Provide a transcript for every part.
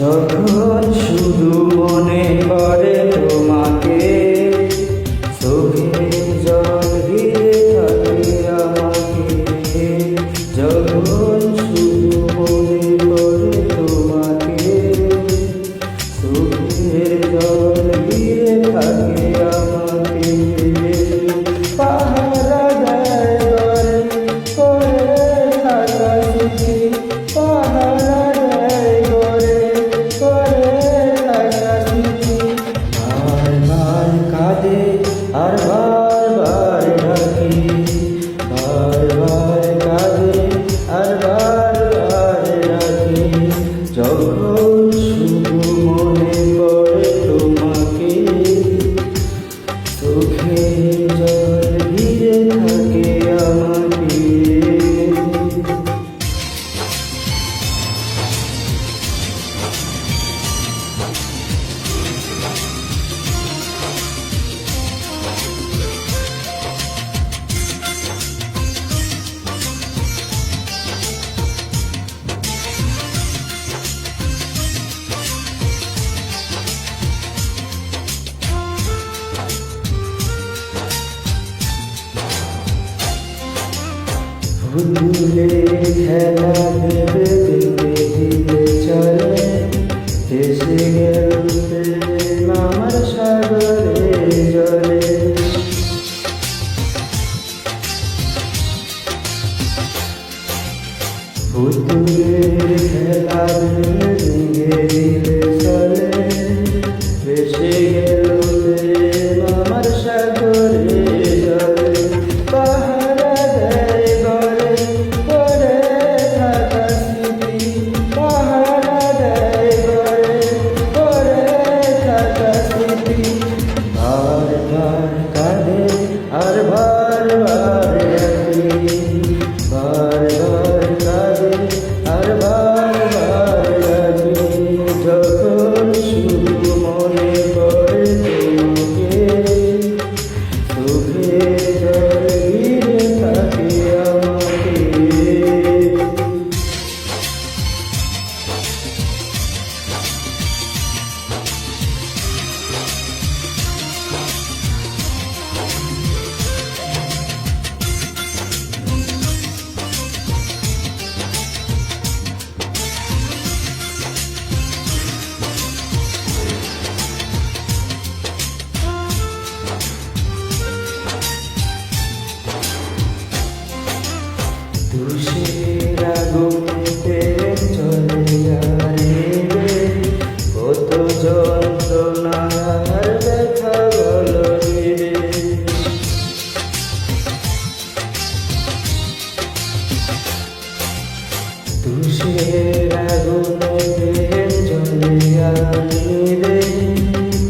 যখন শুধু মনে পড়ে তোমাকে, চোখে জল দিয়ে থাকে আমাকে। যখন শুধু মনে পড়ে তোমাকে, চোখে জল দিয়ে থাকে আমাকে। পাহারা দেয় ঘরে করে থাকা স্মৃতি, পাহারা দেয় ঘরে করে থাকা স্মৃতি। বারবার কাঁদে আর বারবার ডাকি, বারবার কাঁদে আর বারবার ডাকি। যখন শুধু মনে পড়ে তোমাকে, চোখে জল ভিজে থাকে আমাকে। ভুলে খেলা ভেবে ভেবে দিলে চলে, ভেসে গেল প্রেম আমার সাগরে জলে। পুতুলের খেলা ভেবে ভেঙে দিলে চলে, ভেসে গেল প্রেম আমার সাগরে জলে। পাহারা দেয় ঘরে করে থাকা স্মৃতি, পাহারা দেয় ঘরে করে থাকা স্মৃতি। বারবার কাঁদে আর বারবার ডাকি, বারবার কাঁদে আর বারবার ডাকি। যখন শুধু মনে পড়ে তোমাকে, চোখে জল ভিজে থাকে আমাকে। তুষের আগুনেতে চলে যায় রে, কত যন্ত্রণার ব্যথা বলো রে। তুষের আগুনেতে চলে যায় রে,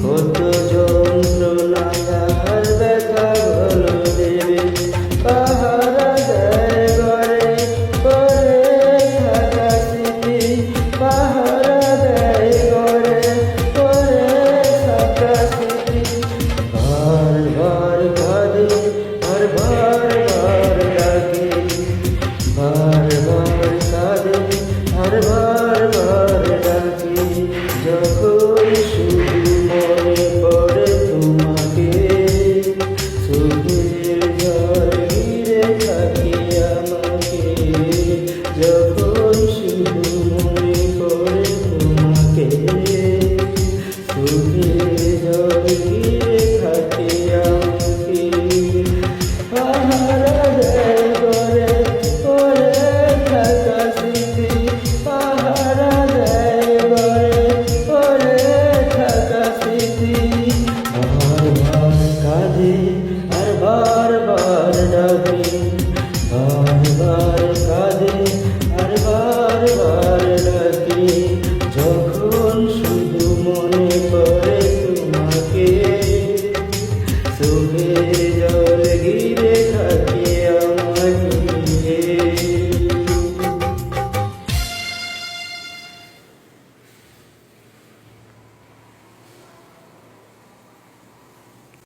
কত যন্ত্রণার ব্যথা বলো রে। পাহারা দেয় ঘরে করে থাকা স্মৃতি, পাহারা দেয় ঘরে করে থাকা স্মৃতি। বারবার কাঁদে আর বারবার ডাকে, বারবার কাঁদে আর বারবার ডাকে। যখন শুধু মনে পড়ে তোমাকে, চোখের জল ঘিরে থাকে আমাকে। যখন শুধু মনে পড়ে তোমাকে, চোখের জল ঘিরে থাকে আমাকে। পাহারা দেয় ঘরে করে থাকা স্মৃতি, পাহারা দেয় ঘরে করে থাকা স্মৃতি। বারবার কাঁদে আর বারবার ডাকে, বারবার কাঁদে আর বারবার ডাকে। যখন শুধু মনে পড়ে তোমাকে, চোখে জল ঘিরে থাকে